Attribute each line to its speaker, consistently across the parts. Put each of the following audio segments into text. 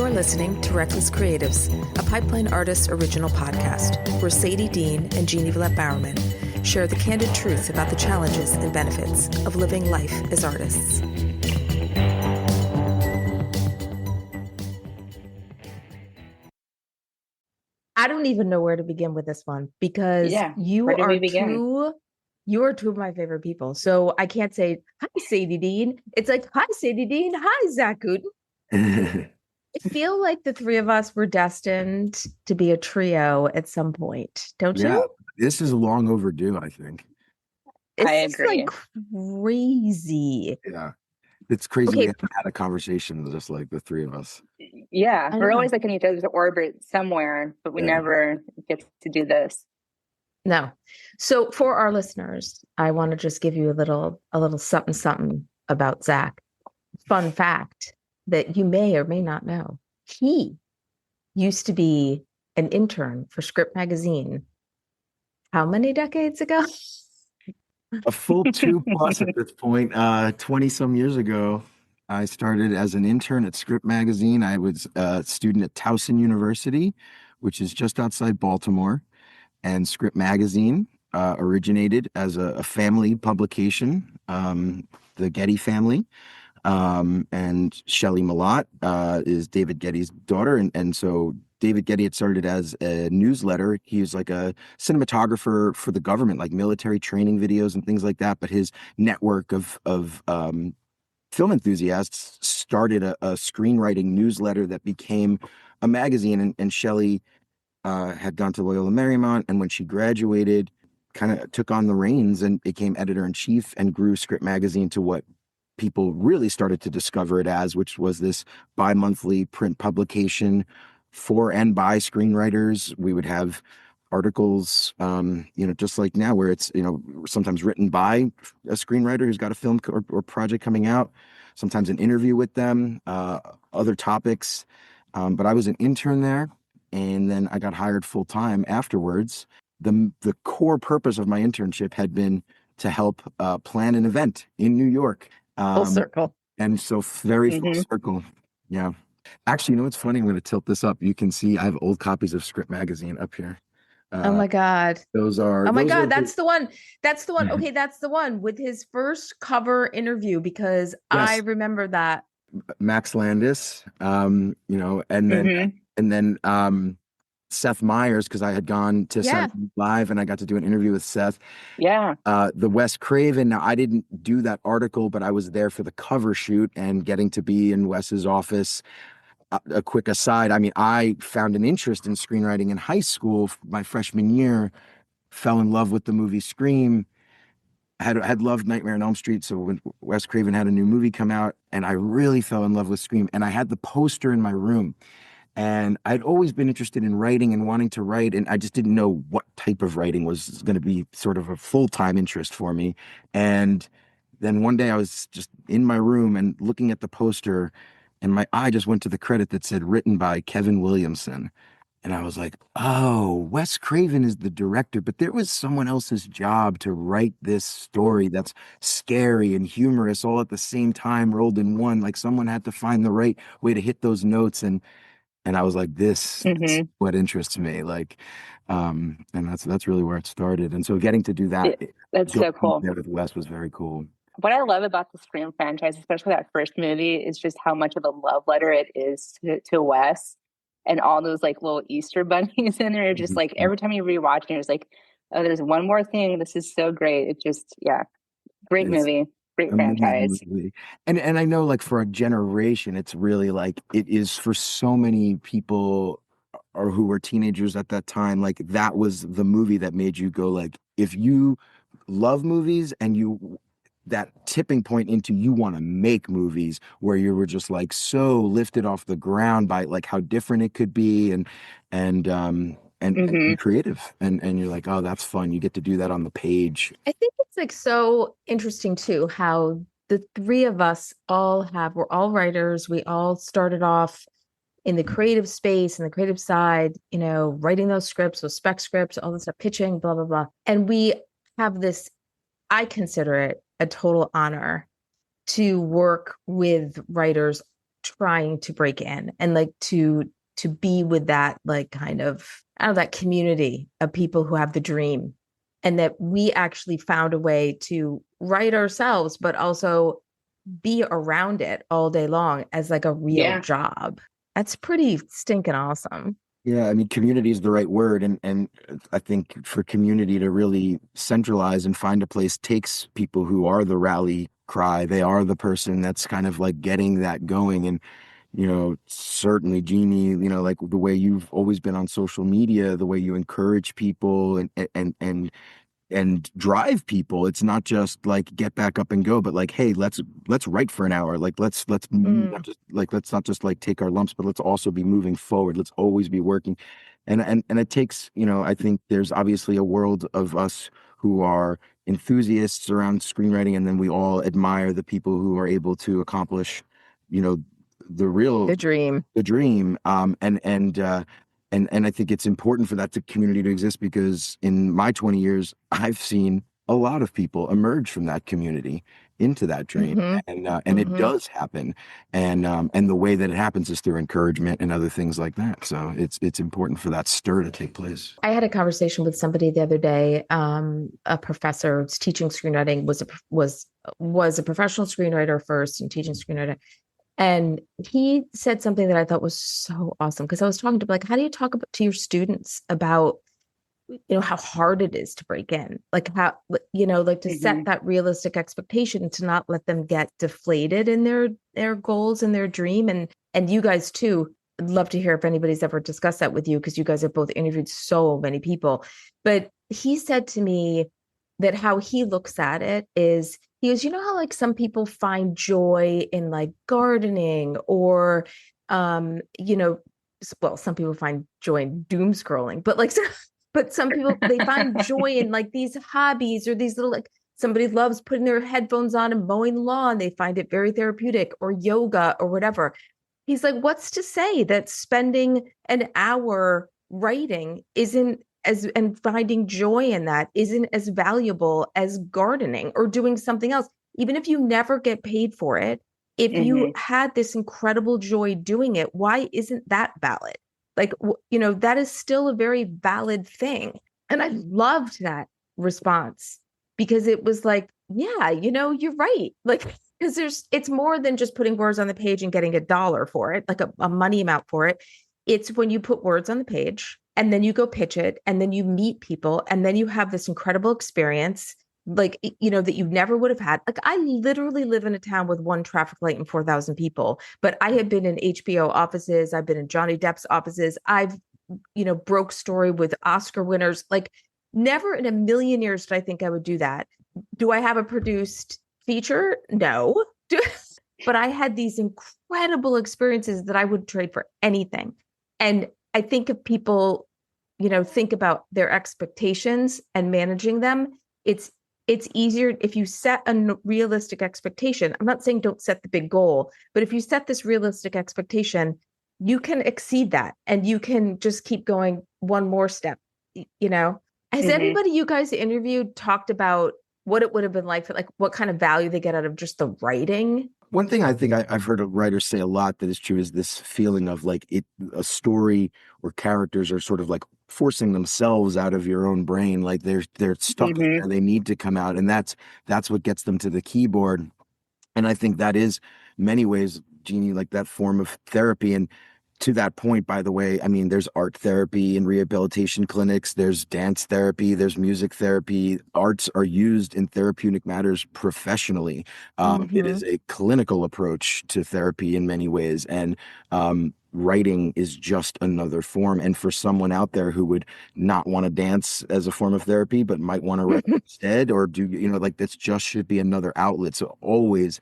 Speaker 1: You're listening to Reckless Creatives, a Pipeline Artists original podcast, where Sadie Dean and Jeanne Bowerman share the candid truth about the challenges and benefits of living life as artists.
Speaker 2: I don't even know where to begin with this one because you
Speaker 3: where do we
Speaker 2: are
Speaker 3: begin?
Speaker 2: two of my favorite people. So I can't say, hi, Sadie Dean. It's like, hi, Sadie Dean. Hi, Zack Gutin. I feel like the three of us were destined to be a trio at some point, don't you?
Speaker 4: This is long overdue, I think.
Speaker 3: I
Speaker 2: It's
Speaker 3: agree.
Speaker 2: like crazy.
Speaker 4: Yeah. It's crazy
Speaker 2: Okay.
Speaker 4: we haven't had a conversation just like the three of us.
Speaker 3: Yeah,
Speaker 2: I
Speaker 3: we're
Speaker 2: know.
Speaker 3: always like in each other's orbit somewhere, but we never get to do this.
Speaker 2: No. So for our listeners, I want to just give you a little something about Zack. Fun fact that you may or may not know. He used to be an intern for Script Magazine. How many decades ago?
Speaker 4: A full 2+ at this point. 20 some years ago, I started as an intern at Script Magazine. I was a student at Towson University, which is just outside Baltimore. And Script Magazine originated as a family publication, the Getty family. And Shelley Malott is David Getty's daughter. And so David Getty had started as a newsletter. He was like a cinematographer for the government, like military training videos and things like that. But his network of film enthusiasts started a screenwriting newsletter that became a magazine. And Shelley had gone to Loyola Marymount, and when she graduated, kind of took on the reins and became editor-in-chief and grew Script Magazine to what people really started to discover it as, which was this bi-monthly print publication for and by screenwriters. We would have articles, just like now, where it's, sometimes written by a screenwriter who's got a film or project coming out, sometimes an interview with them, other topics. But I was an intern there, and then I got hired full time afterwards. The core purpose of my internship had been to help plan an event in New York.
Speaker 2: Full circle.
Speaker 4: And so very full circle. Yeah. Actually, what's funny? I'm going to tilt this up. You can see I have old copies of Script Magazine up here.
Speaker 2: Oh my God.
Speaker 4: Those are.
Speaker 2: Oh my
Speaker 4: those
Speaker 2: God.
Speaker 4: are
Speaker 2: That's the one. That's the one. Okay. That's the one with his first cover interview, because I remember that.
Speaker 4: Max Landis, and then Seth Meyers, because I had gone to Saturday Night Live and I got to do an interview with Seth.
Speaker 3: Yeah.
Speaker 4: The Wes Craven. Now, I didn't do that article, but I was there for the cover shoot and getting to be in Wes's office. A quick aside, I mean, I found an interest in screenwriting in high school. My freshman year, fell in love with the movie Scream. Had loved Nightmare on Elm Street, so when Wes Craven had a new movie come out, and I really fell in love with Scream, and I had the poster in my room. And I'd always been interested in writing and wanting to write, and I just didn't know what type of writing was going to be sort of a full-time interest for me. And then one day I was just in my room and looking at the poster, and my eye just went to the credit that said written by Kevin Williamson. And I was like, oh, Wes Craven is the director, but there was someone else's job to write this story that's scary and humorous all at the same time, rolled in one. Like someone had to find the right way to hit those notes. And I was like, this is what interests me. Like, and that's really where it started. And so getting to do that,
Speaker 3: that's so cool.
Speaker 4: With Wes was very cool.
Speaker 3: What I love about the Scream franchise, especially that first movie, is just how much of a love letter it is to Wes, and all those like little Easter bunnies in there. Just like every time you rewatch it, it's like, oh, there's one more thing. This is so great. It just, great movie. Great franchise.
Speaker 4: And I know, like, for a generation, it's really like it is for so many people or who were teenagers at that time. Like, that was the movie that made you go, like, if you love movies and that tipping point into you want to make movies, where you were just like so lifted off the ground by like how different it could be and creative, and you're like, oh, that's fun. You get to do that on the page.
Speaker 2: I think it's like so interesting too, how the three of us we're all writers. We all started off in the creative space and the creative side, writing those scripts, those spec scripts, all this stuff, pitching, blah, blah, blah. And we have this, I consider it a total honor to work with writers trying to break in and like to be with that like kind of out of that community of people who have the dream, and that we actually found a way to write ourselves but also be around it all day long as like a real job. That's pretty stinking awesome.
Speaker 4: Yeah, I mean, community is the right word, and I think for community to really centralize and find a place takes people who are the rally cry. They are the person that's kind of like getting that going. And certainly, Jeannie, like the way you've always been on social media, the way you encourage people and drive people. It's not just like get back up and go, but like, hey, let's write for an hour. Like let's not just like take our lumps, but let's also be moving forward. Let's always be working. And it takes, I think there's obviously a world of us who are enthusiasts around screenwriting, and then we all admire the people who are able to accomplish, the dream. And I think it's important for that community to exist, because in my 20 years, I've seen a lot of people emerge from that community into that dream, and it does happen. And the way that it happens is through encouragement and other things like that. So it's important for that stir to take place.
Speaker 2: I had a conversation with somebody the other day, a professor who's teaching screenwriting, was a professional screenwriter first and teaching screenwriting. And he said something that I thought was so awesome, because I was talking to like, how do you talk to your students about, how hard it is to break in, like how, like to set that realistic expectation, to not let them get deflated in their goals and their dream. And you guys too, I'd love to hear if anybody's ever discussed that with you, because you guys have both interviewed so many people. But he said to me that how he looks at it is, he goes, how like some people find joy in like gardening or, well, some people find joy in doom scrolling, but like, but some people, they find joy in like these hobbies or these little, like somebody loves putting their headphones on and mowing the lawn. They find it very therapeutic, or yoga or whatever. He's like, what's to say that spending an hour writing and finding joy in that isn't as valuable as gardening or doing something else, even if you never get paid for it. If you had this incredible joy doing it, why isn't that valid? Like, that is still a very valid thing. And I loved that response, because it was like, yeah, you're right. Like, because it's more than just putting words on the page and getting $1 for it, like a money amount for it. It's when you put words on the page and then you go pitch it, and then you meet people, and then you have this incredible experience, like, that you never would have had. Like, I literally live in a town with one traffic light and 4,000 people, but I have been in HBO offices. I've been in Johnny Depp's offices. I've, broke story with Oscar winners. Like, never in a million years did I think I would do that. Do I have a produced feature? No. But I had these incredible experiences that I would trade for anything. And I think if people, think about their expectations and managing them, it's easier if you set a realistic expectation. I'm not saying don't set the big goal, but if you set this realistic expectation, you can exceed that, and you can just keep going one more step. Has anybody you guys interviewed talked about what it would have been like what kind of value they get out of just the writing?
Speaker 4: One thing I think I've heard writers say a lot that is true is this feeling of like a story or characters are sort of like forcing themselves out of your own brain. Like they're stuck in there, they need to come out. And that's what gets them to the keyboard. And I think that is many ways, Jeannie, like that form of therapy. And to that point, by the way, I mean, there's art therapy in rehabilitation clinics, there's dance therapy, there's music therapy. Arts are used in therapeutic matters professionally. It is a clinical approach to therapy in many ways. And writing is just another form. And for someone out there who would not want to dance as a form of therapy, but might want to write instead, or do, like this just should be another outlet. So always,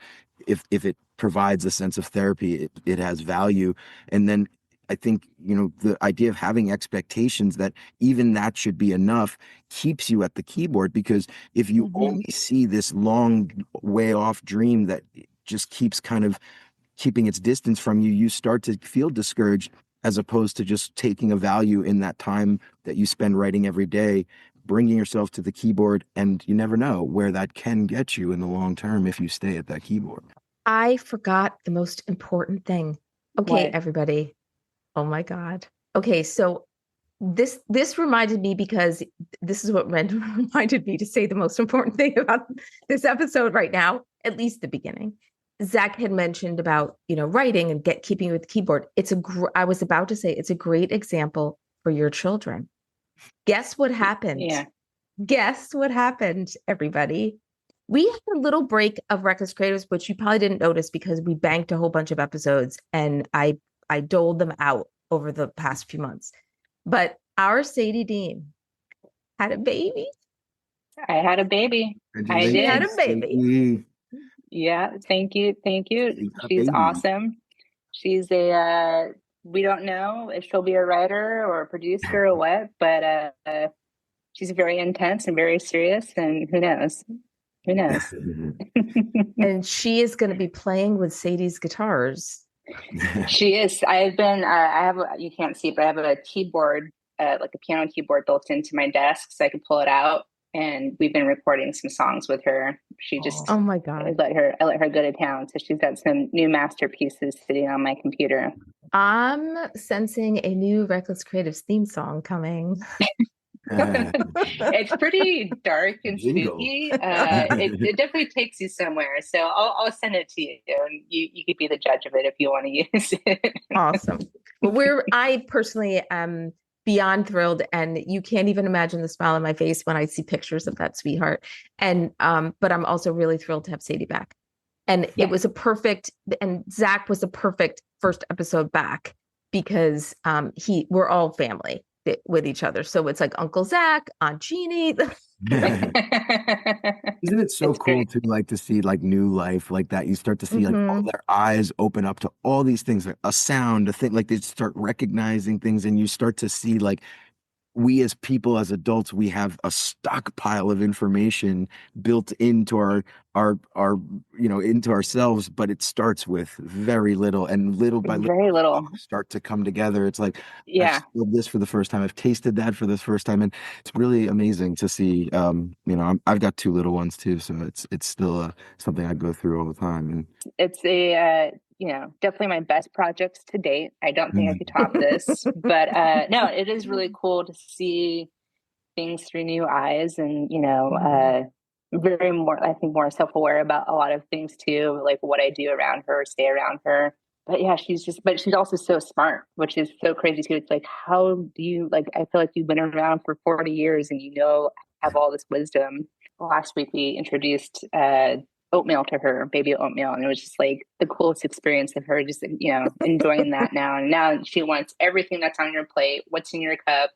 Speaker 4: if it provides a sense of therapy, it has value. And then I think, the idea of having expectations that even that should be enough keeps you at the keyboard, because if you only see this long way off dream that just keeps kind of keeping its distance from you, you start to feel discouraged, as opposed to just taking a value in that time that you spend writing every day, bringing yourself to the keyboard. And you never know where that can get you in the long term if you stay at that keyboard.
Speaker 2: I forgot the most important thing. Okay,
Speaker 3: What?
Speaker 2: everybody. Oh my God. Okay, so this reminded me because this is what reminded me to say the most important thing about this episode right now, at least the beginning. Zach had mentioned about, writing and keeping with the keyboard. I was about to say it's a great example for your children. Guess what happened?
Speaker 3: Yeah.
Speaker 2: Guess what happened, everybody? We had a little break of Reckless Creatives, which you probably didn't notice because we banked a whole bunch of episodes and I doled them out over the past few months. But our Sadie Dean had a baby.
Speaker 3: I had a baby. I
Speaker 2: She had
Speaker 3: did.
Speaker 2: a baby.
Speaker 3: Yeah. Thank you. Thank you.
Speaker 4: You got a
Speaker 3: She's
Speaker 4: baby.
Speaker 3: awesome. She's we don't know if she'll be a writer or a producer or what, but she's very intense and very serious, and who knows? Who knows?
Speaker 2: And she is going to be playing with Sadie's guitars.
Speaker 3: She is. I've been. I have. You can't see, but I have a keyboard, like a piano keyboard, built into my desk, so I can pull it out. And we've been recording some songs with her. She just.
Speaker 2: Oh my God.
Speaker 3: I let her go to town. So she's got some new masterpieces sitting on my computer.
Speaker 2: I'm sensing a new Reckless Creatives theme song coming.
Speaker 3: It's pretty dark and spooky. It definitely takes you somewhere. So I'll send it to you, and you could be the judge of it if you want to use it.
Speaker 2: Awesome. Well, I personally am beyond thrilled, and you can't even imagine the smile on my face when I see pictures of that sweetheart. And but I'm also really thrilled to have Sadie back. And it was and Zach was a perfect first episode back because we're all family with each other. So it's like Uncle Zach, Aunt Jeannie.
Speaker 4: Isn't it so cool to like to see like new life like that? You start to see like all their eyes open up to all these things, like a sound, a thing, like they start recognizing things, and you start to see like we as people, as adults, we have a stockpile of information built into our into ourselves, but it starts with very little, and little by little
Speaker 3: very little
Speaker 4: start to come together. It's like,
Speaker 3: yeah,
Speaker 4: I've smelled this for the first time, I've tasted that for the first time, and it's really amazing to see. I've got two little ones too, so it's still something I go through all the time. And
Speaker 3: it's a definitely my best projects to date. I don't think I could top this, but no, it is really cool to see things through new eyes, and very I think more self-aware about a lot of things too, like what I do around her, stay around her. But yeah, she's also so smart, which is so crazy too. It's like, how do you, like, I feel like you've been around for 40 years and have all this wisdom. Last week we introduced oatmeal to her, baby oatmeal, and it was just like the coolest experience of her just enjoying that now. And now she wants everything that's on your plate, what's in your cup.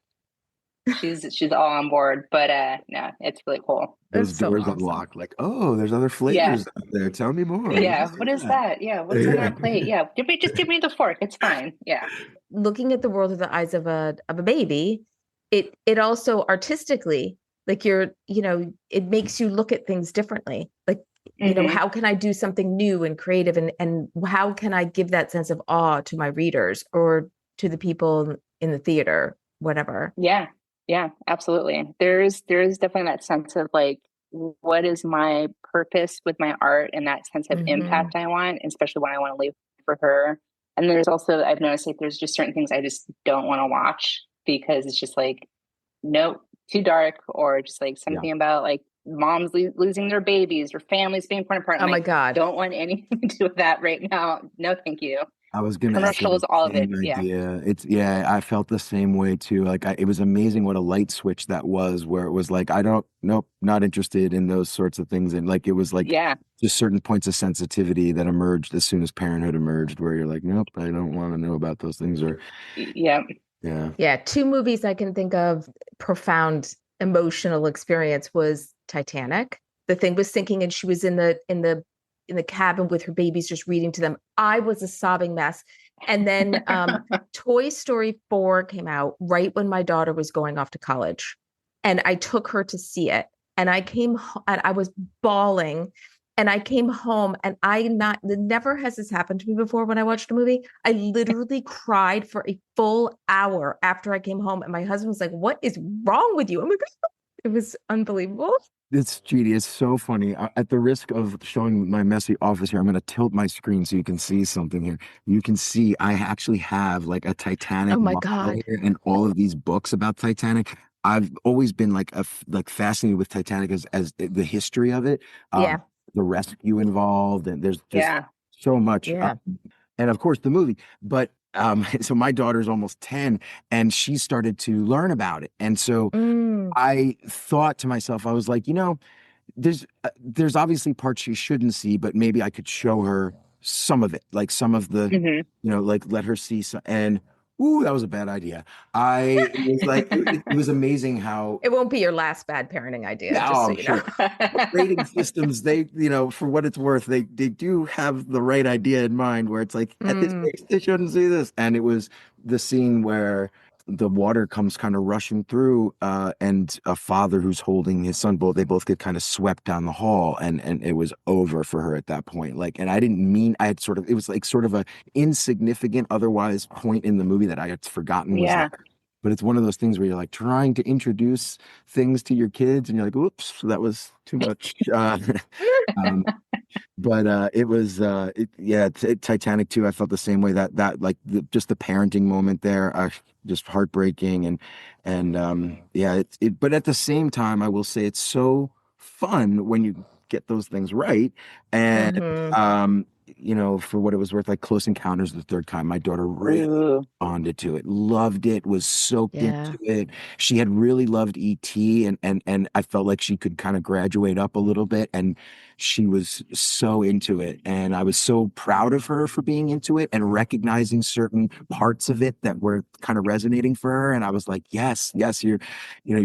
Speaker 3: She's all on board. But no, it's really cool.
Speaker 4: Those doors unlock, like, oh, there's other flavors out there. Tell me more.
Speaker 3: Yeah, what is that? Yeah, what's on that plate? Yeah, give me the fork. It's fine. Yeah.
Speaker 2: Looking at the world with the eyes of a baby, it also artistically, like it makes you look at things differently. Like, how can I do something new and creative, and how can I give that sense of awe to my readers or to the people in the theater, whatever.
Speaker 3: Yeah, absolutely. There's definitely that sense of like, what is my purpose with my art, and that sense of impact I want, especially when I want to leave for her. And there's also, I've noticed, like, there's just certain things I just don't want to watch because it's just like, nope, too dark, or just like something about like moms losing their babies or families being torn apart.
Speaker 2: Oh my God.
Speaker 3: Don't want anything to do with that right now. No, thank you.
Speaker 4: I was gonna
Speaker 3: commercials, all of it.
Speaker 4: Yeah. I felt the same way too. Like it was amazing what a light switch that was, where it was like, nope, not interested in those sorts of things. And like, it was like, just certain points of sensitivity that emerged as soon as parenthood emerged, where you're like, nope, I don't want to know about those things. Or
Speaker 2: yeah. Two movies I can think of profound emotional experience was Titanic. The thing was sinking, and she was in the cabin with her babies, just reading to them. I was a sobbing mess. And then Toy Story 4 came out right when my daughter was going off to college, and I took her to see it. And I came and I was bawling, and I came home, and never has this happened to me before. When I watched a movie, I literally cried for a full hour after I came home. And my husband was like, "What is wrong with you?" I'm like, it was unbelievable.
Speaker 4: It's Judy. It's so funny. At the risk of showing my messy office here, I'm going to tilt my screen so you can see something here. You can see I actually have like a Titanic
Speaker 2: Oh my
Speaker 4: model
Speaker 2: God.
Speaker 4: here and all of these books about Titanic. I've always been like like fascinated with Titanic as the history of it,
Speaker 2: Yeah.
Speaker 4: the rescue involved, and there's just
Speaker 3: Yeah.
Speaker 4: so much.
Speaker 2: Yeah.
Speaker 4: And of course the movie. But so my daughter's almost 10 and she started to learn about it. And so
Speaker 2: Mm,
Speaker 4: I thought to myself, I was like, there's obviously parts she shouldn't see, but maybe I could show her some of it, like some of the,
Speaker 3: Hmm.
Speaker 4: like let her see some, and ooh, that was a bad idea. It was like it was amazing how
Speaker 2: it won't be your last bad parenting idea,
Speaker 4: yeah,
Speaker 2: just
Speaker 4: oh,
Speaker 2: so
Speaker 4: I'm
Speaker 2: you know.
Speaker 4: sure. Rating systems, they, for what it's worth, they do have the right idea in mind where it's like at this
Speaker 2: Mm,
Speaker 4: age they shouldn't see this. And it was the scene where the water comes kind of rushing through, and a father who's holding his son, both they both get kind of swept down the hall, and it was over for her at that point. Like, and I didn't mean I had sort of it was like sort of a insignificant otherwise point in the movie that I had forgotten was
Speaker 3: Yeah.
Speaker 4: there. But it's one of those things where you're like trying to introduce things to your kids and you're like, oops, that was too much. Um, but it was Titanic too. I felt the same way that like just the parenting moment there, just heartbreaking and yeah, but at the same time, I will say it's so fun when you get those things right. And
Speaker 2: hmm
Speaker 4: for what it was worth, like Close Encounters of the Third Kind, my daughter really
Speaker 3: Ooh.
Speaker 4: bonded to it, loved it, was soaked
Speaker 2: Yeah.
Speaker 4: into it. She had really loved E.T. and I felt like she could kind of graduate up a little bit, and she was so into it. And I was so proud of her for being into it and recognizing certain parts of it that were kind of resonating for her. And I was like, yes, you're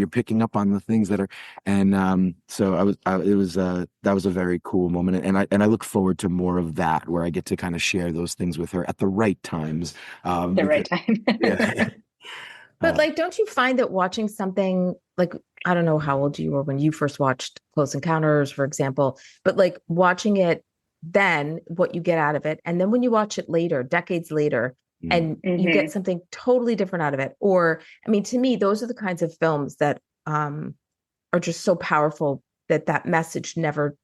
Speaker 4: picking up on the things that are. And so it was that was a very cool moment, and I look forward to more of that, where I get to kind of share those things with her at the right times.
Speaker 3: The
Speaker 4: Because
Speaker 3: right time.
Speaker 4: yeah,
Speaker 2: But
Speaker 4: uh,
Speaker 2: like, don't you find that watching something like, I don't know how old you were when you first watched Close Encounters, for example, but like watching it then, what you get out of it, and then when you watch it later, decades later,
Speaker 4: mm,
Speaker 2: and you
Speaker 3: Hmm.
Speaker 2: get something totally different out of it. Or, I mean, to me, those are the kinds of films that are just so powerful that that message never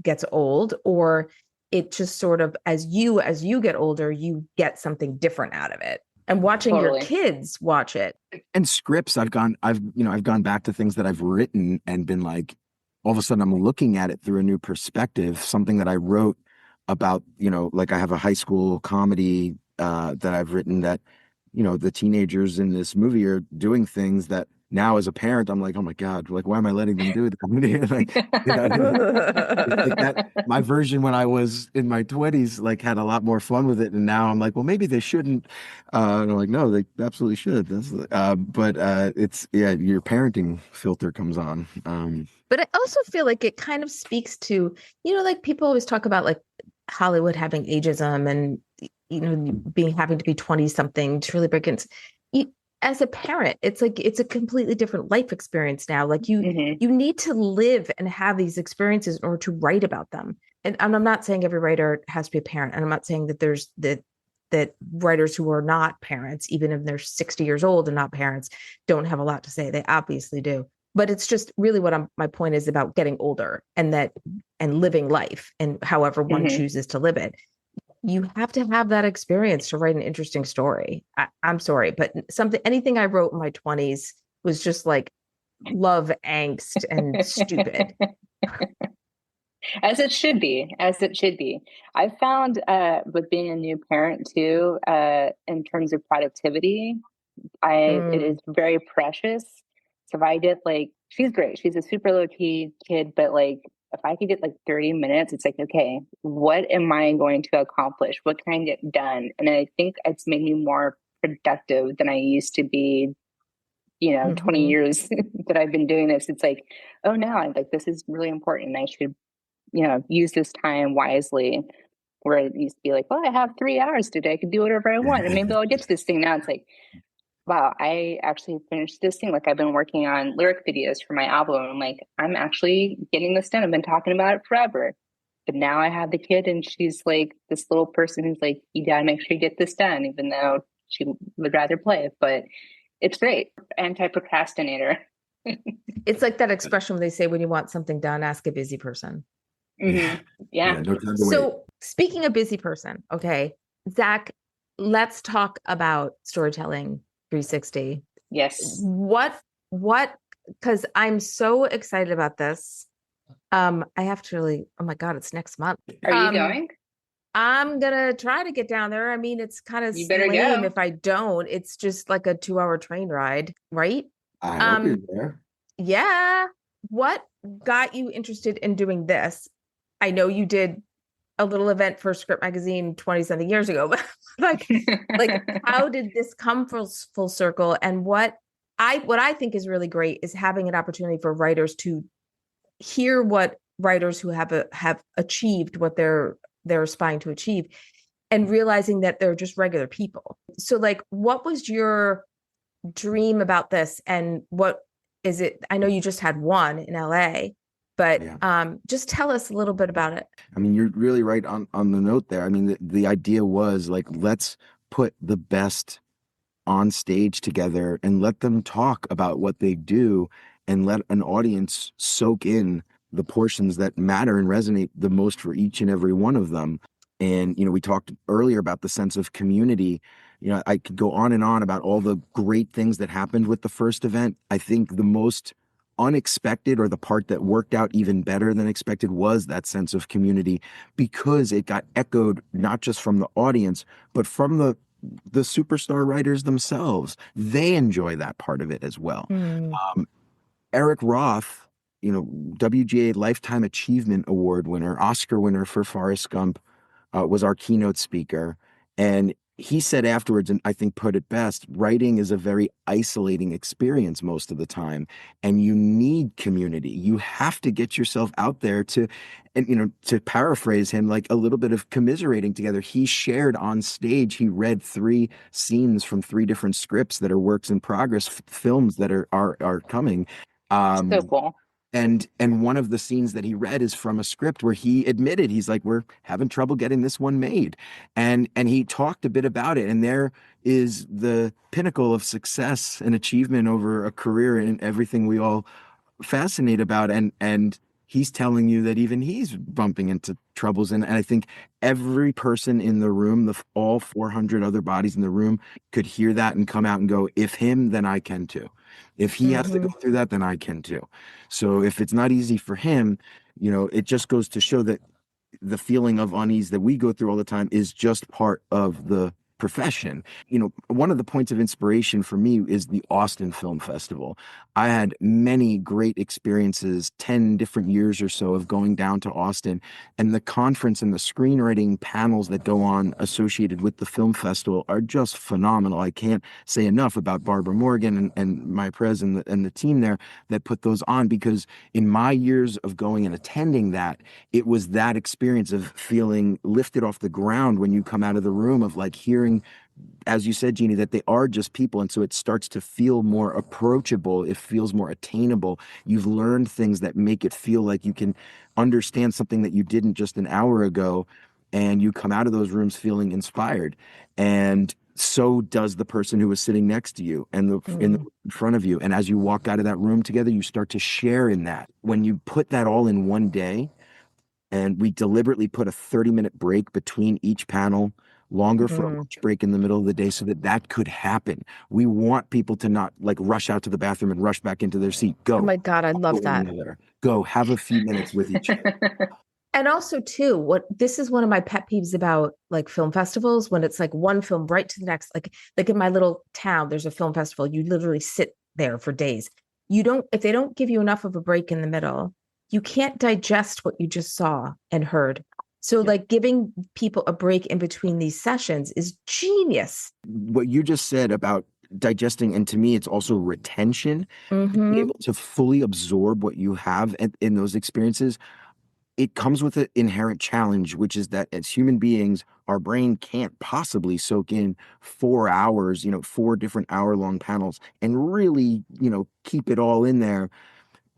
Speaker 2: gets old, or it just sort of, as you get older, you get something different out of it. And watching your
Speaker 3: Totally.
Speaker 2: kids watch it.
Speaker 4: and scripts. I've gone back to things that I've written and been like, all of a sudden I'm looking at it through a new perspective. Something that I wrote about, like I have a high school comedy that I've written that, the teenagers in this movie are doing things that now as a parent, I'm like, oh my God, like, why am I letting them do that? Like, it's like that. My version when I was in my 20s, like had a lot more fun with it. And now I'm like, well, maybe they shouldn't. And I'm like, no, they absolutely should. But it's, yeah, your parenting filter comes on.
Speaker 2: But I also feel like it kind of speaks to, like people always talk about like Hollywood having ageism and, being having to be 20 something to really break into. As a parent, it's like it's a completely different life experience now. Like
Speaker 3: Hmm.
Speaker 2: you need to live and have these experiences in order to write about them. And I'm not saying every writer has to be a parent, and I'm not saying that there's that writers who are not parents, even if they're 60 years old and not parents, don't have a lot to say. They obviously do. But it's just really my point is about getting older and living life and however one
Speaker 3: Hmm.
Speaker 2: chooses to live it. You have to have that experience to write an interesting story. I'm sorry, but anything I wrote in my 20s was just like love angst and stupid.
Speaker 3: As it should be, as it should be. I found with being a new parent too, in terms of productivity, it
Speaker 2: Mm,
Speaker 3: is very precious. So if I get like, she's great, she's a super low key kid, but like if I could get like 30 minutes, it's like, okay, what am I going to accomplish? What can I get done? And I think it's made me more productive than I used to be, 20
Speaker 2: mhm.
Speaker 3: years that I've been doing this. It's like, oh no, I'm like, this is really important. I should, use this time wisely. Where it used to be like, well, I have 3 hours today. I can do whatever I want. And maybe I'll get to this thing. Now it's like, wow, I actually finished this thing. Like I've been working on lyric videos for my album. I'm like, I'm actually getting this done. I've been talking about it forever. But now I have the kid and she's like this little person who's like, you gotta make sure you get this done, even though she would rather play. But it's great. Anti-procrastinator.
Speaker 2: It's like that expression when they say, when you want something done, ask a busy person.
Speaker 3: Yeah.
Speaker 4: Yeah, no time to wait.
Speaker 2: So speaking of busy person, okay, Zack, let's talk about storytelling 360.
Speaker 3: Yes.
Speaker 2: What, because I'm so excited about this. I have to really, oh my God, it's next month.
Speaker 3: Are you going?
Speaker 2: I'm gonna try to get down there. I mean, it's kind of
Speaker 3: You better
Speaker 2: lame
Speaker 3: go.
Speaker 2: if I don't. It's just like a 2-hour train ride, right?
Speaker 4: I hope you're there.
Speaker 2: Yeah. What got you interested in doing this? I know you did a little event for Script Magazine 20 something years ago, but like how did this come full circle? And what I think is really great is having an opportunity for writers to hear what writers who have achieved what they're aspiring to achieve, and realizing that they're just regular people. So like, what was your dream about this, and what is it? I know you just had one in LA, but just tell us a little bit about it.
Speaker 4: I mean, you're really right on the note there. I mean, the idea was like, let's put the best on stage together and let them talk about what they do, and let an audience soak in the portions that matter and resonate the most for each and every one of them. And, we talked earlier about the sense of community. I could go on and on about all the great things that happened with the first event. I think the most unexpected, or the part that worked out even better than expected, was that sense of community, because it got echoed not just from the audience, but from the superstar writers themselves. They enjoy that part of it as well. Eric Roth, WGA Lifetime Achievement Award winner, Oscar winner for Forrest Gump, was our keynote speaker. And he said afterwards, and I think put it best, writing is a very isolating experience most of the time, and you need community. You have to get yourself out there and to paraphrase him, like a little bit of commiserating together. He shared on stage, he read 3 scenes from 3 different scripts that are works in progress, films that are coming.
Speaker 3: So cool.
Speaker 4: And one of the scenes that he read is from a script where he admitted, he's like, we're having trouble getting this one made. And he talked a bit about it. And there is the pinnacle of success and achievement over a career and everything we all fascinate about. And he's telling you that even he's bumping into troubles. And I think every person in the room, all 400 other bodies in the room, could hear that and come out and go, if him, then I can too. If he has to go through that, then I can too. So if it's not easy for him, it just goes to show that the feeling of unease that we go through all the time is just part of the profession. One of the points of inspiration for me is the Austin Film Festival. I had many great experiences, 10 different years or so of going down to Austin, and the conference and the screenwriting panels that go on associated with the film festival are just phenomenal. I can't say enough about Barbara Morgan and my prez and the team there that put those on, because in my years of going and attending that, it was that experience of feeling lifted off the ground when you come out of the room, of like hearing, as you said, Jeannie, that they are just people. And so it starts to feel more approachable. It feels more attainable. You've learned things that make it feel like you can understand something that you didn't just an hour ago. And you come out of those rooms feeling inspired. And so does the person who was sitting next to you and in front of you. And as you walk out of that room together, you start to share in that. When you put that all in one day, and we deliberately put a 30-minute break between each panel, longer for a lunch break in the middle of the day, so that could happen. We want people to not like rush out to the bathroom and rush back into their seat. Go.
Speaker 2: Oh my God, I love that.
Speaker 4: Go have a few minutes with each other.
Speaker 2: And also too, this is one of my pet peeves about like film festivals, when it's like one film right to the next. Like in my little town, there's a film festival. You literally sit there for days. If they don't give you enough of a break in the middle, you can't digest what you just saw and heard. So like giving people a break in between these sessions is genius.
Speaker 4: What you just said about digesting, and to me, it's also retention, being able to fully absorb what you have in those experiences. It comes with an inherent challenge, which is that as human beings, our brain can't possibly soak in 4 hours, 4 different hour-long panels and really, keep it all in there.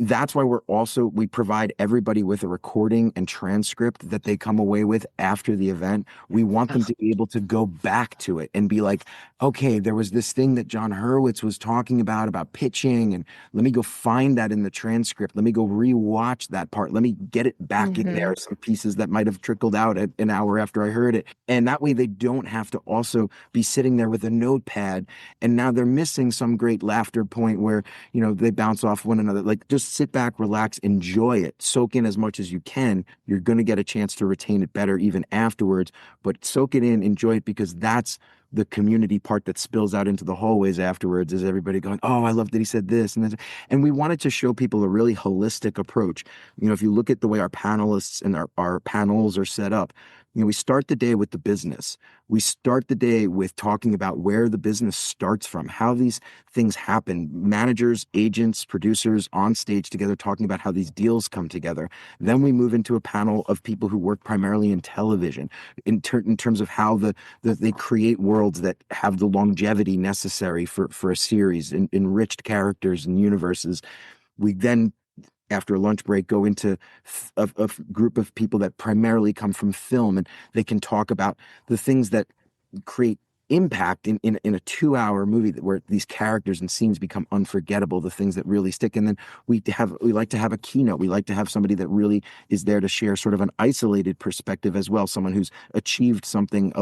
Speaker 4: that's why we provide everybody with a recording and transcript that they come away with after the event. We want them to be able to go back to it and be like, okay, there was this thing that John Hurwitz was talking about pitching, and let me go find that in the transcript. Let me go rewatch that part. Let me get it back in there, some pieces that might have trickled out at an hour after I heard it. And that way they don't have to also be sitting there with a notepad, and now they're missing some great laughter point where, they bounce off one another. Like, just sit back, relax, enjoy it, soak in as much as you can. You're going to get a chance to retain it better even afterwards, but soak it in, enjoy it, because that's the community part that spills out into the hallways afterwards, is everybody going, oh, I love that he said this. And we wanted to show people a really holistic approach. If you look at the way our panelists and our panels are set up, we start the day with the business. We start the day with talking about where the business starts from, how these things happen. Managers, agents, producers on stage together talking about how these deals come together. Then we move into a panel of people who work primarily in television, in terms of how they create worlds that have the longevity necessary for a series, enriched characters and universes. We then, after a lunch break, go into a group of people that primarily come from film, and they can talk about the things that create impact in a 2-hour movie, where these characters and scenes become unforgettable, the things that really stick. And then we like to have a keynote. We like to have somebody that really is there to share sort of an isolated perspective as well, someone who's achieved something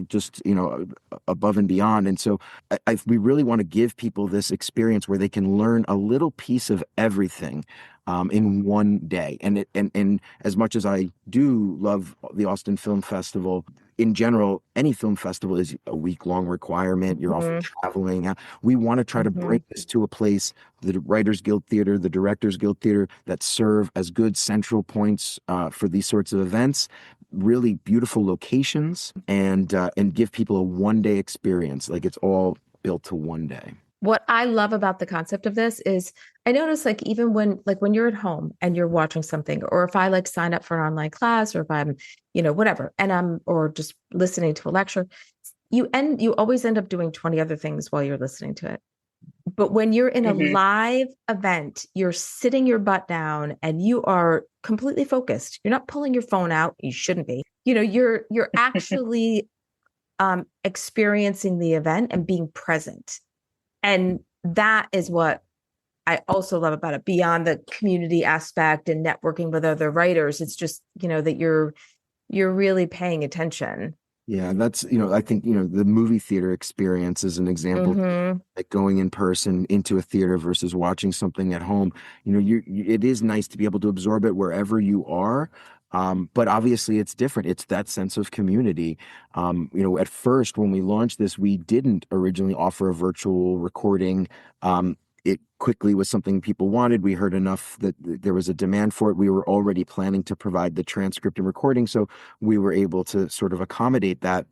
Speaker 4: just above and beyond. And so we really want to give people this experience where they can learn a little piece of everything in one day. And as much as I do love the Austin Film Festival, in general, any film festival is a week-long requirement. You're often traveling. We want to try to bring this to a place, the Writers Guild Theater, the Directors Guild Theater, that serve as good central points for these sorts of events. Really beautiful locations, and give people a one-day experience. Like, it's all built to one day.
Speaker 2: What I love about the concept of this is, I notice, like, even when you're at home and you're watching something, or if I sign up for an online class, or if I'm, whatever, and or just listening to a lecture, you always end up doing 20 other things while you're listening to it. But when you're in a live event, you're sitting your butt down and you are completely focused. You're not pulling your phone out. You shouldn't be. You're actually experiencing the event and being present. And that is what I also love about it, beyond the community aspect and networking with other writers. It's just, that you're really paying attention.
Speaker 4: Yeah, that's, I think, the movie theater experience is an example, like going in person into a theater versus watching something at home. It is nice to be able to absorb it wherever you are. But obviously it's different. It's that sense of community. At first, when we launched this, we didn't originally offer a virtual recording. It quickly was something people wanted. We heard enough that there was a demand for it. We were already planning to provide the transcript and recording, so we were able to sort of accommodate that.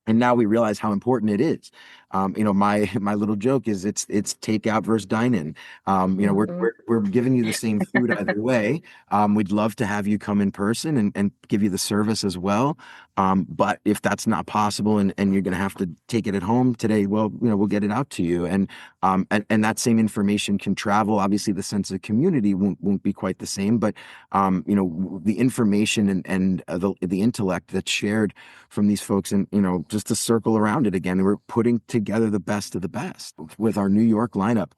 Speaker 4: And now we realize how important it is. My little joke is it's takeout versus dine-in. We're giving you the same food either way. We'd love to have you come in person and give you the service as well. But if that's not possible, and you're going to have to take it at home today, well, we'll get it out to you. And that same information can travel. Obviously, the sense of community won't be quite the same, but the information and the intellect that's shared from these folks, and just to circle around it again, we're putting together the best of the best. With our New York lineup,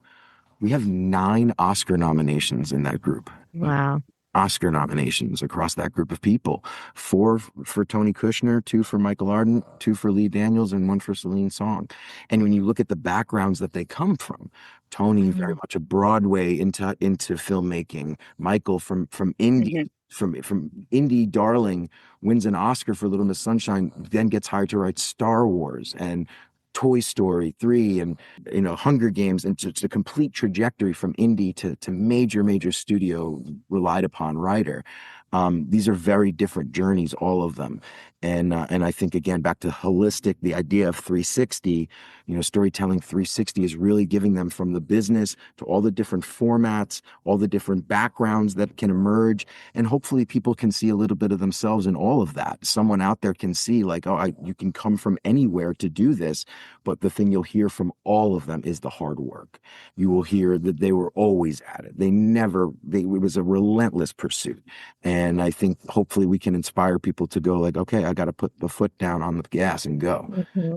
Speaker 4: we have 9 Oscar nominations in that group.
Speaker 2: Wow.
Speaker 4: Oscar nominations across that group of people. 4 for Tony Kushner, 2 for Michael Arden, 2 for Lee Daniels, and 1 for Celine Song. And when you look at the backgrounds that they come from, Tony very much a Broadway into filmmaking. Michael from indie, from indie darling, wins an Oscar for Little Miss Sunshine, then gets hired to write Star Wars and Toy Story 3 and Hunger Games, and it's a complete trajectory from indie to major studio relied upon writer. These are very different journeys, all of them. And I think, again, back to holistic, the idea of 360, storytelling 360 is really giving them from the business to all the different formats, all the different backgrounds that can emerge. And hopefully people can see a little bit of themselves in all of that. Someone out there can see like, oh, you can come from anywhere to do this. But the thing you'll hear from all of them is the hard work. You will hear that they were always at it. It was a relentless pursuit. And I think hopefully we can inspire people to go like, okay, I got to put the foot down on the gas and go.
Speaker 2: Mm-hmm.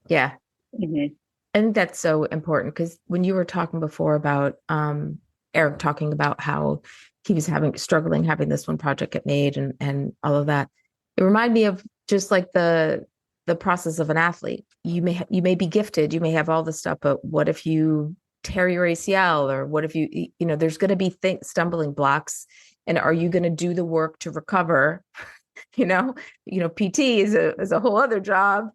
Speaker 2: Yeah.
Speaker 3: Mm-hmm.
Speaker 2: I think that's so important because when you were talking before about Eric talking about how he was struggling having this one project get made and all of that, it reminded me of just like the process of an athlete. You may be gifted, you may have all this stuff, but what if you tear your ACL, or what if there's going to be stumbling blocks, and are you going to do the work to recover? PT is a whole other job.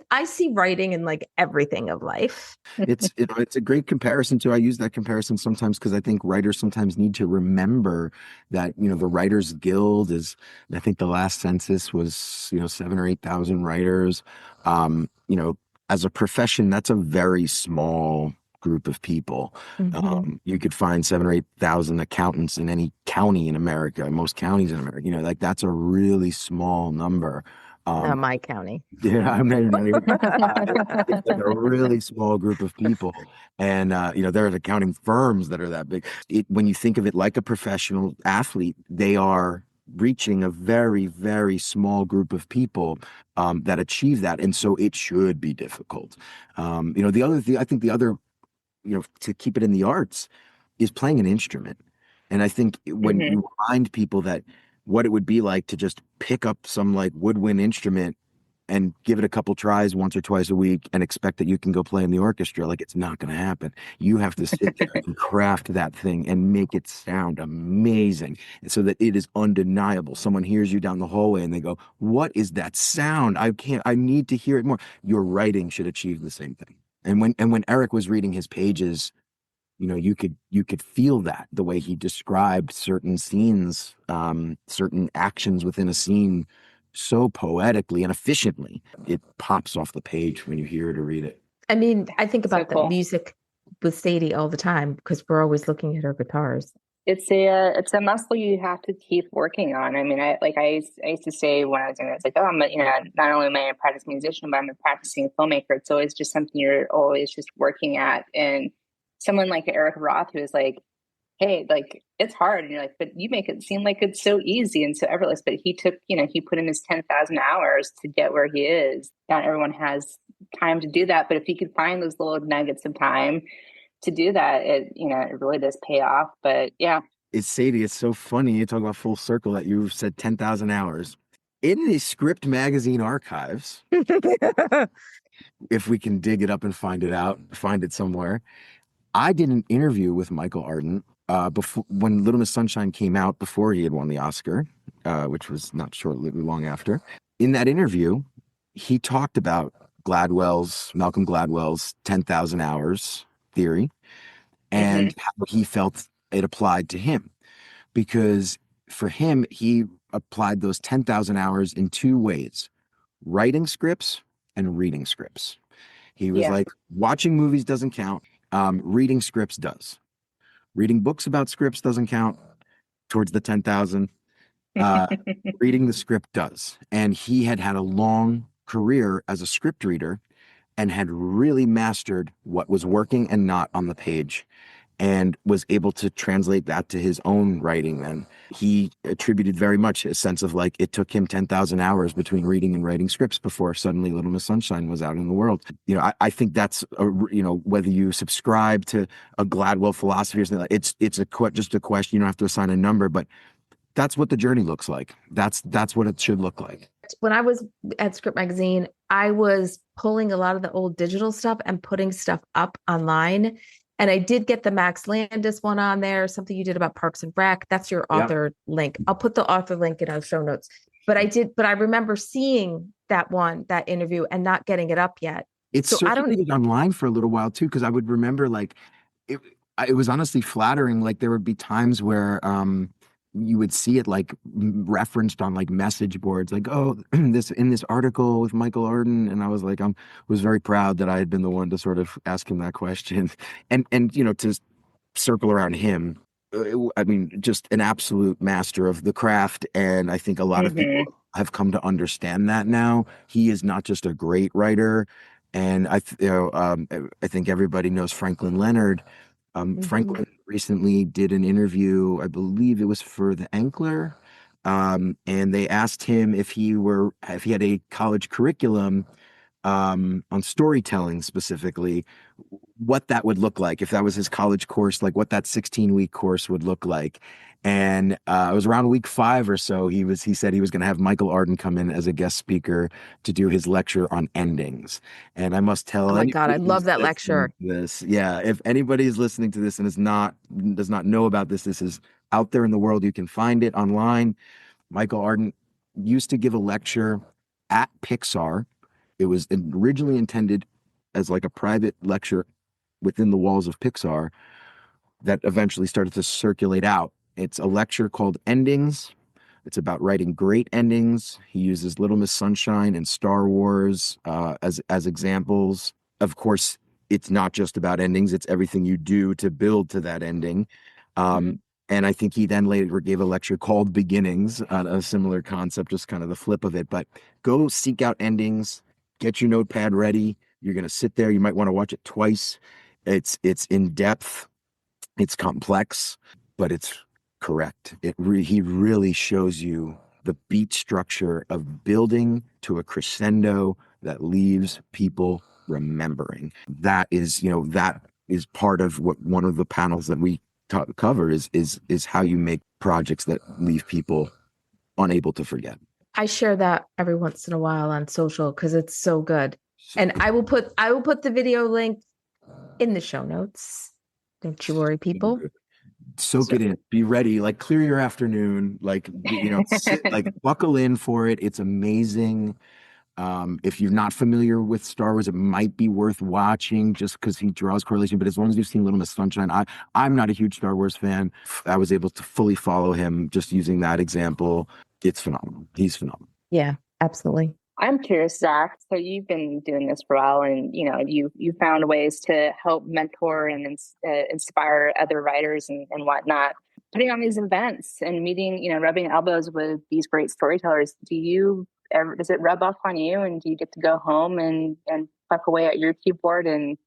Speaker 2: I see writing in like everything of life.
Speaker 4: It's a great comparison too. I use that comparison sometimes because I think writers sometimes need to remember that, the Writers Guild is, I think the last census was, 7,000 or 8,000 writers. As a profession, that's a very small group of people.
Speaker 2: Mm-hmm.
Speaker 4: You could find 7,000 or 8,000 accountants in any county in America, most counties in America, like that's a really small number.
Speaker 2: Not my county.
Speaker 4: Yeah, I'm not even. It's like a really small group of people, and there are accounting firms that are that big. When you think of it like a professional athlete, they are reaching a very, very small group of people that achieve that, and so it should be difficult. The other thing, I think, to keep it in the arts is playing an instrument, and I think when
Speaker 3: Mm-hmm.
Speaker 4: you remind people that what it would be like to just pick up some like woodwind instrument and give it a couple tries once or twice a week and expect that you can go play in the orchestra, like it's not going to happen. You have to sit there and craft that thing and make it sound amazing so that it is undeniable. Someone hears you down the hallway and they go, "What is that sound? I need to hear it more." Your writing should achieve the same thing. And when Eric was reading his pages, you could feel that the way he described certain scenes, certain actions within a scene so poetically and efficiently. It pops off the page when you hear it or read it.
Speaker 2: I mean, I think about
Speaker 3: So cool.
Speaker 2: the music with Sadie all the time because we're always looking at her guitars.
Speaker 3: It's a muscle you have to keep working on. I mean, I used to say when I was younger, it's like, oh, I'm not only am I a practicing musician, but I'm a practicing filmmaker. It's always just something you're always just working at. And someone like Eric Roth, who is like, hey, like it's hard, and you're like, but you make it seem like it's so easy and so effortless. But he took, he put in his 10,000 hours to get where he is. Not everyone has time to do that, but if he could find those little nuggets of time to do that, it really does pay off. But yeah,
Speaker 4: Sadie, it's so funny you talk about full circle that you said 10,000 hours in the Script magazine archives. If we can dig it up and find it somewhere. I did an interview with Michael Arden before, when Little Miss Sunshine came out, before he had won the Oscar, which was not long after. In that interview, he talked about Malcolm Gladwell's 10,000 hours theory and how he felt it applied to him. Because for him, he applied those 10,000 hours in two ways: writing scripts and reading scripts. He was like, watching movies doesn't count. Reading scripts does. Reading books about scripts doesn't count towards the 10,000. Reading the script does. And he had a long career as a script reader and had really mastered what was working and not on the page, and was able to translate that to his own writing. Then he attributed very much a sense of like, it took him 10,000 hours between reading and writing scripts before suddenly Little Miss Sunshine was out in the world. I think that's whether you subscribe to a Gladwell philosophy or something, it's just a question. You don't have to assign a number, but that's what the journey looks like. That's what it should look like.
Speaker 2: When I was at Script Magazine, I was pulling a lot of the old digital stuff and putting stuff up online. And I did get the Max Landis one on there, something you did about Parks and Rec. That's your author link. I'll put the author link in our show notes. But I remember seeing that interview and not getting it up yet.
Speaker 4: It's circulated online for a little while too, because I would remember like it was honestly flattering. Like there would be times where you would see it like referenced on like message boards, like, oh, this in this article with Michael Arden. And I was like, was very proud that I had been the one to sort of ask him that question. And to circle around him, I mean, just an absolute master of the craft. And I think a lot of people have come to understand that now. He is not just a great writer. And I think everybody knows Franklin Leonard. Franklin recently did an interview, I believe it was for the Ankler, and they asked him if he had a college curriculum on storytelling specifically, what that would look like if that was his college course, like what that 16-week course would look like. And it was around week 5 or so. He said he was going to have Michael Arden come in as a guest speaker to do his lecture on endings. And I must tell,
Speaker 2: oh my God, I love that lecture.
Speaker 4: Yeah, if anybody is listening to this and does not know about this, this is out there in the world. You can find it online. Michael Arden used to give a lecture at Pixar. It was originally intended as like a private lecture within the walls of Pixar that eventually started to circulate out. It's a lecture called Endings. It's about writing great endings. He uses Little Miss Sunshine and Star Wars as examples. Of course, it's not just about endings. It's everything you do to build to that ending. And I think he then later gave a lecture called Beginnings on a similar concept, just kind of the flip of it. But go seek out endings, get your notepad ready. You're going to sit there. You might want to watch it twice. It's in depth. It's complex, but it's correct. He really shows you the beat structure of building to a crescendo that leaves people remembering. That is part of what one of the panels that we cover is how you make projects that leave people unable to forget.
Speaker 2: I share that every once in a while on social because it's so good. And I will put the video link in the show notes. Don't you worry, people.
Speaker 4: Soak it in. Be ready. Like clear your afternoon. Like like buckle in for it. It's amazing. If you're not familiar with Star Wars, it might be worth watching just because he draws correlation. But as long as you've seen Little Miss Sunshine, I'm not a huge Star Wars fan. I was able to fully follow him just using that example. It's phenomenal. He's phenomenal.
Speaker 2: Yeah, absolutely.
Speaker 3: I'm curious, Zach. So you've been doing this for a while, and you found ways to help mentor and inspire other writers and whatnot. Putting on these events and meeting, rubbing elbows with these great storytellers. Does it rub off on you, and do you get to go home and pluck away at your keyboard and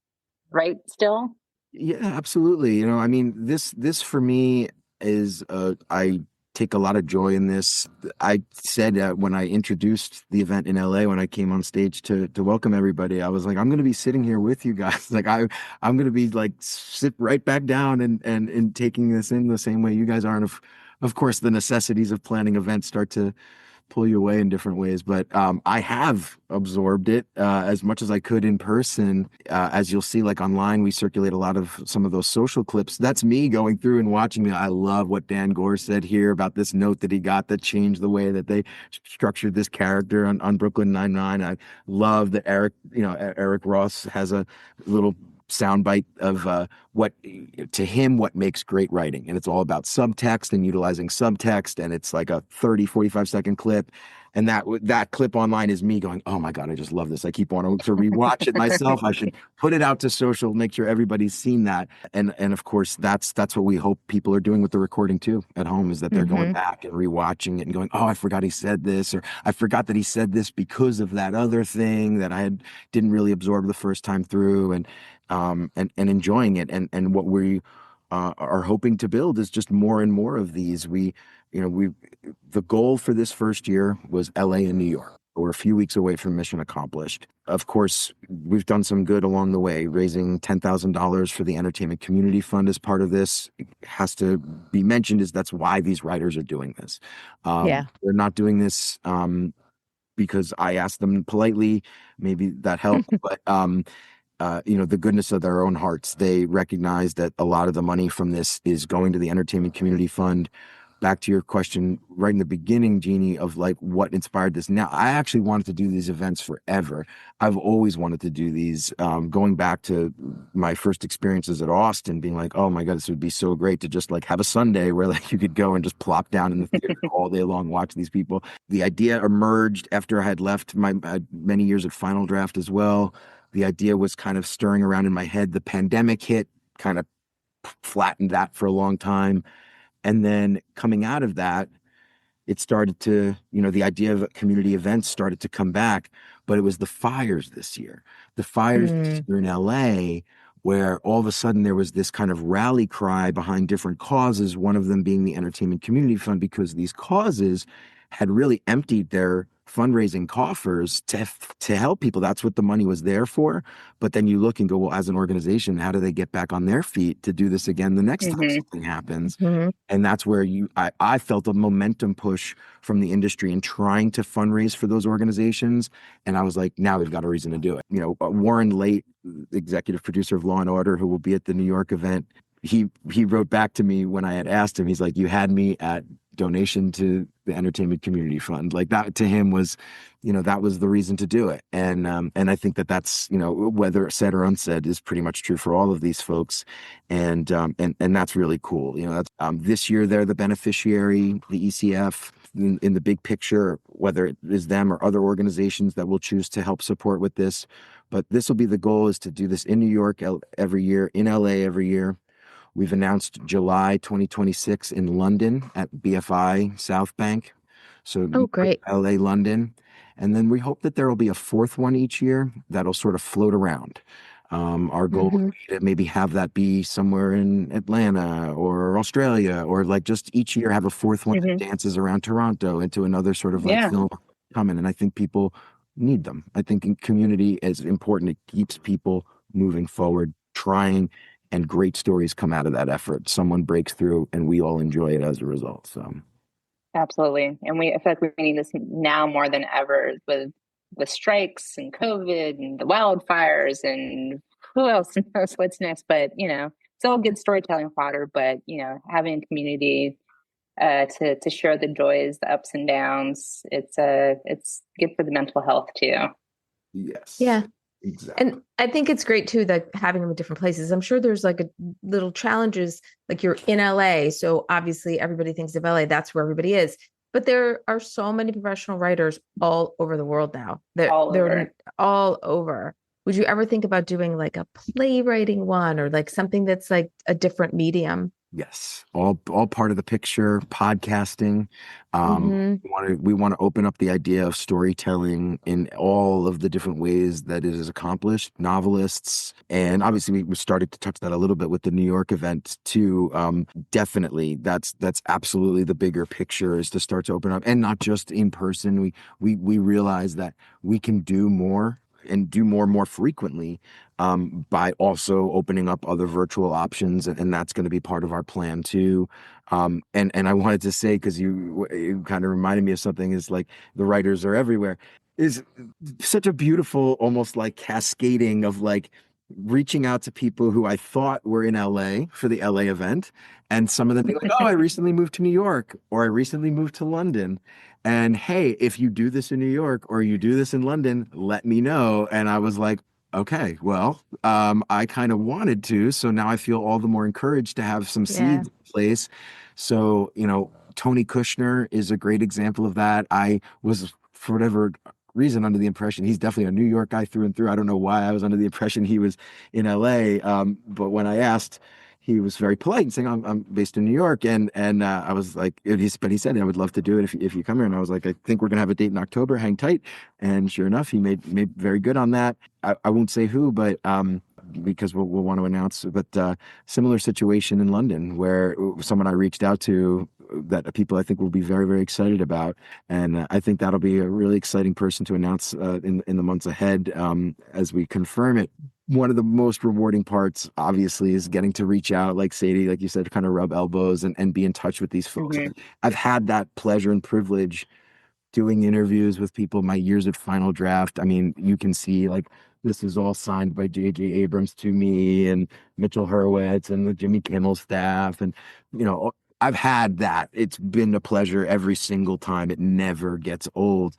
Speaker 3: write still?
Speaker 4: Yeah, absolutely. I mean, this for me is I take a lot of joy in this. I said when I introduced the event in LA, when I came on stage to welcome everybody, I was like, I'm going to be sitting here with you guys. Like I'm going to be like sit right back down and taking this in the same way you guys are. And of course, the necessities of planning events start to pull you away in different ways. But I have absorbed it as much as I could in person. As you'll see, like online, we circulate a lot of some of those social clips. That's me going through and watching me. I love what Dan Gore said here about this note that he got that changed the way that they structured this character on Brooklyn Nine-Nine. I love that Eric Ross has a little soundbite of what makes great writing, and it's all about subtext and utilizing subtext, and it's like a 30-45 second clip, and that clip online is me going, oh my God, I just love this. I keep wanting to rewatch it myself. I should put it out to social, make sure everybody's seen that, and of course that's what we hope people are doing with the recording too at home, is that they're going back and rewatching it and going, oh, I forgot he said this, or I forgot that he said this because of that other thing that I didn't really absorb the first time through, and enjoying it. And what we are hoping to build is just more and more of these. The goal for this first year was LA and New York. We're a few weeks away from mission accomplished. Of course, we've done some good along the way, raising $10,000 for the Entertainment Community Fund as part of this. It has to be mentioned that's why these writers are doing this. They're not doing this because I asked them politely. Maybe that helped, but the goodness of their own hearts. They recognize that a lot of the money from this is going to the Entertainment Community Fund. back to your question right in the beginning, Jeannie, of like what inspired this. Now, I actually wanted to do these events forever. I've always wanted to do these, going back to my first experiences at Austin, being like, oh my God, this would be so great to just like have a Sunday where like you could go and just plop down in the theater all day long, watch these people. The idea emerged after I had left my many years at Final Draft as well. The idea was kind of stirring around in my head. The pandemic hit, kind of flattened that for a long time. And then coming out of that, it started to, the idea of community events started to come back, but it was the fires this year. The fires this year in LA, where all of a sudden there was this kind of rally cry behind different causes, one of them being the Entertainment Community Fund, because these causes had really emptied their fundraising coffers to help people. That's what the money was there for. But then you look and go, well, as an organization, how do they get back on their feet to do this again the next time something happens? And that's where I felt a momentum push from the industry in trying to fundraise for those organizations. And I was like, now we've got a reason to do it. Warren Late, executive producer of Law and Order, who will be at the New York event, he wrote back to me when I had asked him, he's like, you had me at donation to the Entertainment Community Fund. Like that to him was, that was the reason to do it. And I think that's, whether said or unsaid, is pretty much true for all of these folks. And that's really cool. That's this year they're the beneficiary, the ECF, in the big picture, whether it is them or other organizations that will choose to help support with this. But this will be the goal, is to do this in New York every year, in LA every year. We've announced July 2026 in London at BFI South Bank. So
Speaker 2: great.
Speaker 4: LA, London. And then we hope that there will be a fourth one each year that'll sort of float around. Our goal would be to maybe have that be somewhere in Atlanta or Australia, or like just each year have a fourth one that dances around Toronto into another sort of like film coming. And I think people need them. I think in community is important. It keeps people moving forward, trying, and great stories come out of that effort. Someone breaks through and we all enjoy it as a result. So
Speaker 3: absolutely. And I feel like we need this now more than ever with strikes and COVID and the wildfires, and who else knows what's next. But, it's all good storytelling fodder, but, having a community to share the joys, the ups and downs, it's good for the mental health too.
Speaker 4: Yes.
Speaker 2: Yeah.
Speaker 4: Exactly.
Speaker 2: And I think it's great too that having them in different places. I'm sure there's like a little challenges, like you're in LA. So obviously everybody thinks of LA, that's where everybody is. But there are so many professional writers all over the world now. They're all over. Would you ever think about doing like a playwriting one, or like something that's like a different medium?
Speaker 4: Yes, all part of the picture. Podcasting. We want to open up the idea of storytelling in all of the different ways that it is accomplished. Novelists, and obviously we started to touch that a little bit with the New York event too. Definitely, that's absolutely the bigger picture, is to start to open up, and not just in person. We realize that we can do more, and do more frequently, by also opening up other virtual options. And that's going to be part of our plan too. And I wanted to say, because you kind of reminded me of something, is like the writers are everywhere, is such a beautiful, almost like cascading of like reaching out to people who I thought were in LA for the LA event. And some of them being like, oh, I recently moved to New York, or I recently moved to London. And hey, if you do this in New York or you do this in London, let me know. And I was like, okay, well, I kind of wanted to. So now I feel all the more encouraged to have some seeds in place. So, Tony Kushner is a great example of that. I was, for whatever reason, under the impression he's definitely a New York guy through and through. I don't know why I was under the impression he was in LA. But when I asked, he was very polite and saying, I'm based in New York. And I was like, but he said, I would love to do it if you come here. And I was like, I think we're going to have a date in October. Hang tight. And sure enough, he made very good on that. I won't say who, but because we'll want to announce, but similar situation in London, where someone I reached out to that people I think will be very, very excited about. And I think that'll be a really exciting person to announce in the months ahead as we confirm it. One of the most rewarding parts, obviously, is getting to reach out, like Sadie, like you said, kind of rub elbows and be in touch with these folks. I've had that pleasure and privilege doing interviews with people my years at Final Draft. I mean, you can see like this is all signed by J.J. Abrams to me, and Mitchell Hurwitz and the Jimmy Kimmel staff, and I've had that. It's been a pleasure every single time. It never gets old.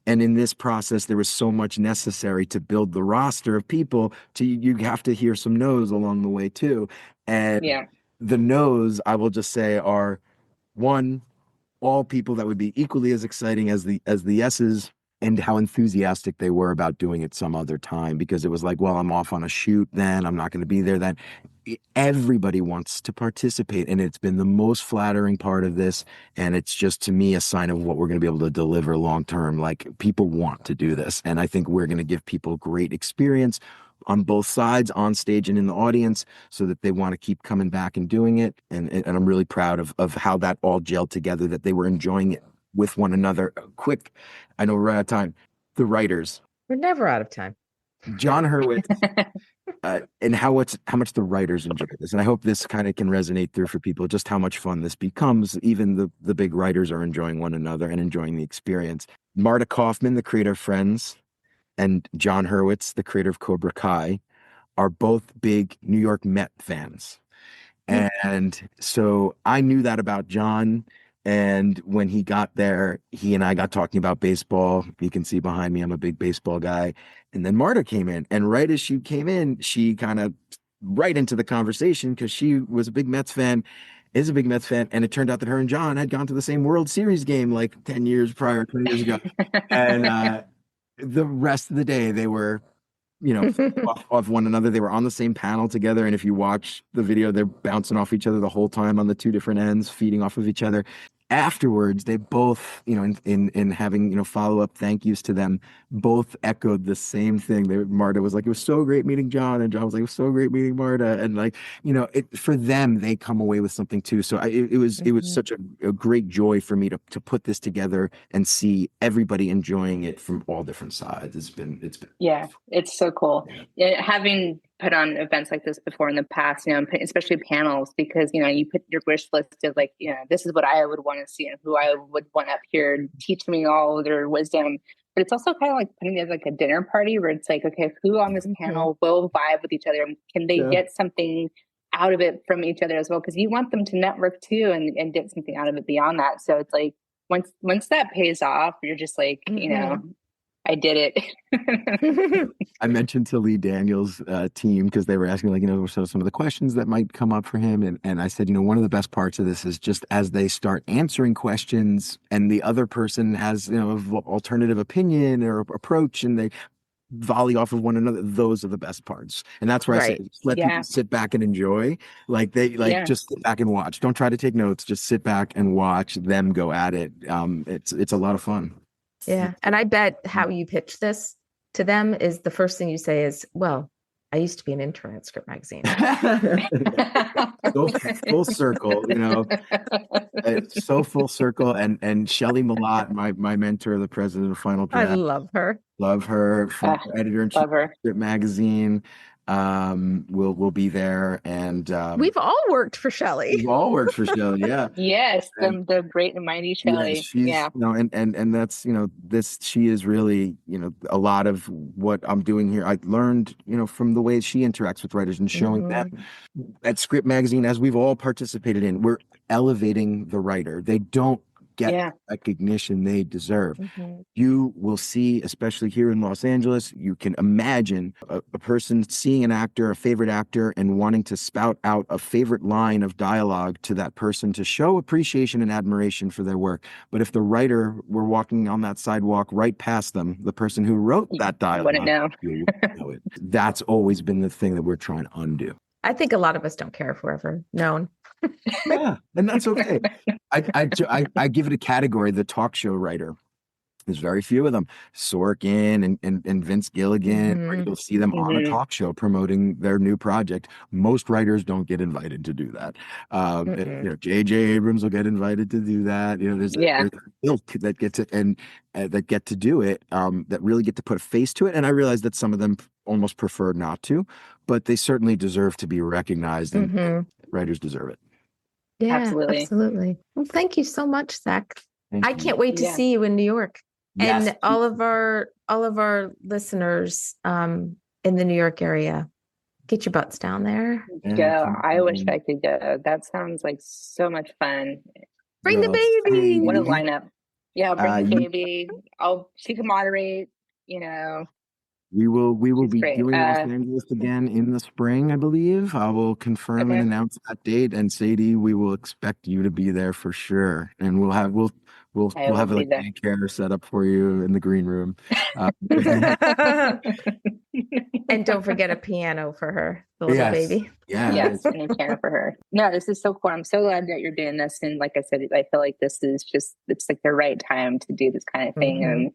Speaker 4: And in this process, there was so much necessary to build the roster of people. You have to hear some no's along the way too. And
Speaker 3: Yeah.
Speaker 4: the no's, I will just say, are one, all people that would be equally as exciting as the yeses, and how enthusiastic they were about doing it some other time, because it was like, well, I'm off on a shoot then, I'm not going to be there then. Everybody wants to participate, and it's been the most flattering part of this, and it's just, to me, a sign of what we're going to be able to deliver long term. Like, people want to do this, and I think we're going to give people great experience on both sides, on stage and in the audience, so that they want to keep coming back and doing it. And I'm really proud of how that all gelled together, that they were enjoying it with one another. Quick, I know we're out of time. The writers,
Speaker 2: We're never out of time.
Speaker 4: John Hurwitz, and how much the writers enjoy this. And I hope this kind of can resonate through for people, just how much fun this becomes. Even the big writers are enjoying one another and enjoying the experience. Marta Kaufman, the creator of Friends, and John Hurwitz, the creator of Cobra Kai, are both big New York Met fans. And so I knew that about John. And when he got there, he and I got talking about baseball. You can see behind me, I'm a big baseball guy. And then Marta came in. And right as she came in, she kind of right into the conversation, because she was a big Mets fan, is a big Mets fan. And it turned out that her and John had gone to the same World Series game like 10 years prior, 20 years ago. And the rest of the day, they were, off one another. They were on the same panel together. And if you watch the video, they're bouncing off each other the whole time on the two different ends, feeding off of each other. Afterwards, they both, in having, follow-up thank yous to them, both echoed the same thing. Marta was like, it was so great meeting John. And John was like, it was so great meeting Marta. And like, for them, they come away with something too. So it was such a great joy for me to put this together and see everybody enjoying it from all different sides. It's been
Speaker 3: Yeah, it's so cool. Yeah, having put on events like this before in the past, especially panels, because, you put your wish list of like, this is what I would want to see and who I would want up here and teach me all their wisdom. But it's also kind of like putting it as like a dinner party where it's like, okay, who on this panel will vibe with each other? Can they get something out of it from each other as well? Because you want them to network too and get something out of it beyond that. So it's like, once that pays off, you're just like, I did it.
Speaker 4: I mentioned to Lee Daniels' team, because they were asking, like, some of the questions that might come up for him. And I said, one of the best parts of this is just as they start answering questions and the other person has, alternative opinion or approach, and they volley off of one another, those are the best parts. And that's where I say, just let people sit back and enjoy. Just sit back and watch. Don't try to take notes. Just sit back and watch them go at it. It's a lot of fun.
Speaker 2: Yeah. And I bet how you pitch this to them is the first thing you say is, well, I used to be an intern at Script Magazine.
Speaker 4: So full circle, It's so full circle. And Shelley Malott, my mentor, the president of Final Draft.
Speaker 2: I love her.
Speaker 4: Love her. Editor in chief of Script Magazine. Will be there, and
Speaker 2: we've all worked for Shelley.
Speaker 4: We've all worked for Shelley, yeah.
Speaker 3: Yes, the great and mighty Shelley.
Speaker 4: Yeah, and that's this. She is really a lot of what I'm doing here. I learned from the way she interacts with writers and showing them at Script Magazine, as we've all participated in. We're elevating the writer. They don't get recognition they deserve. You will see, especially here in Los Angeles, you can imagine a person seeing an actor, a favorite actor, and wanting to spout out a favorite line of dialogue to that person to show appreciation and admiration for their work. But if the writer were walking on that sidewalk right past them, the person who wrote that dialogue,
Speaker 3: wouldn't know.
Speaker 4: You wouldn't know it. That's always been the thing that we're trying to undo.
Speaker 2: I think a lot of us don't care if we're ever known.
Speaker 4: Yeah, and that's okay. I give it a category, the talk show writer. There's very few of them. Sorkin and Vince Gilligan, or you'll see them on a talk show promoting their new project. Most writers don't get invited to do that. J.J. Abrams will get invited to do that. There's ilk that get to that get to do it, that really get to put a face to it. And I realize that some of them almost prefer not to, but they certainly deserve to be recognized, and writers deserve it.
Speaker 2: Yeah,
Speaker 3: absolutely.
Speaker 2: Well, thank you so much, Zach.
Speaker 4: Thank
Speaker 2: I
Speaker 4: you.
Speaker 2: can't wait to see you in New York.
Speaker 4: Yes.
Speaker 2: And all of our listeners in the New York area, Get your butts down there.
Speaker 3: Go. I wish I could go. That sounds like so much fun.
Speaker 2: Bring the baby.
Speaker 3: What a lineup. Yeah, bring the baby. She can moderate, you know.
Speaker 4: We will be
Speaker 3: great.
Speaker 4: doing Los Angeles again in the spring, I believe. I will confirm and announce that date. And Sadie, we will expect you to be there for sure. And we'll have a daycare set up for you in the green room.
Speaker 2: And don't forget a piano for her, the little baby.
Speaker 3: Yes, and a piano for her. No, this is so cool. I'm so glad that you're doing this. And like I said, I feel like this is it's like the right time to do this kind of thing.
Speaker 2: Mm-hmm.
Speaker 3: And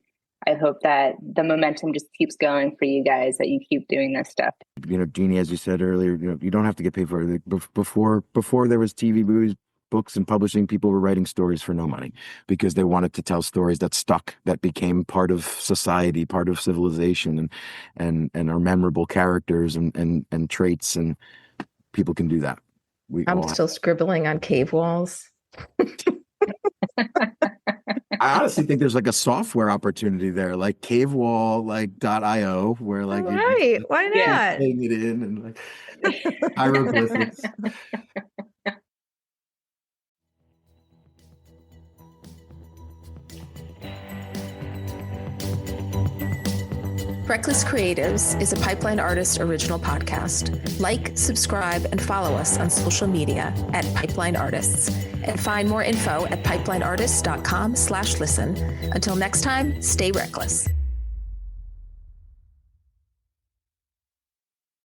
Speaker 3: I hope that the momentum just keeps going for you guys, that you keep doing this stuff.
Speaker 4: You know, Jeannie, as you said earlier, you don't have to get paid for it. Before there was TV, movies, books, and publishing, people were writing stories for no money because they wanted to tell stories that stuck, that became part of society, part of civilization, and are memorable characters and traits, and people can do that.
Speaker 2: I'm still scribbling on cave walls.
Speaker 4: I honestly think there's like a software opportunity there, like cavewall, like .io, where like
Speaker 2: right, why not?
Speaker 4: Putting it in and like hieroglyphics.
Speaker 1: Reckless Creatives is a Pipeline Artist original podcast. Like, subscribe, and follow us on social media at Pipeline Artists. And find more info at pipelineartists.com/listen. Until next time, stay reckless.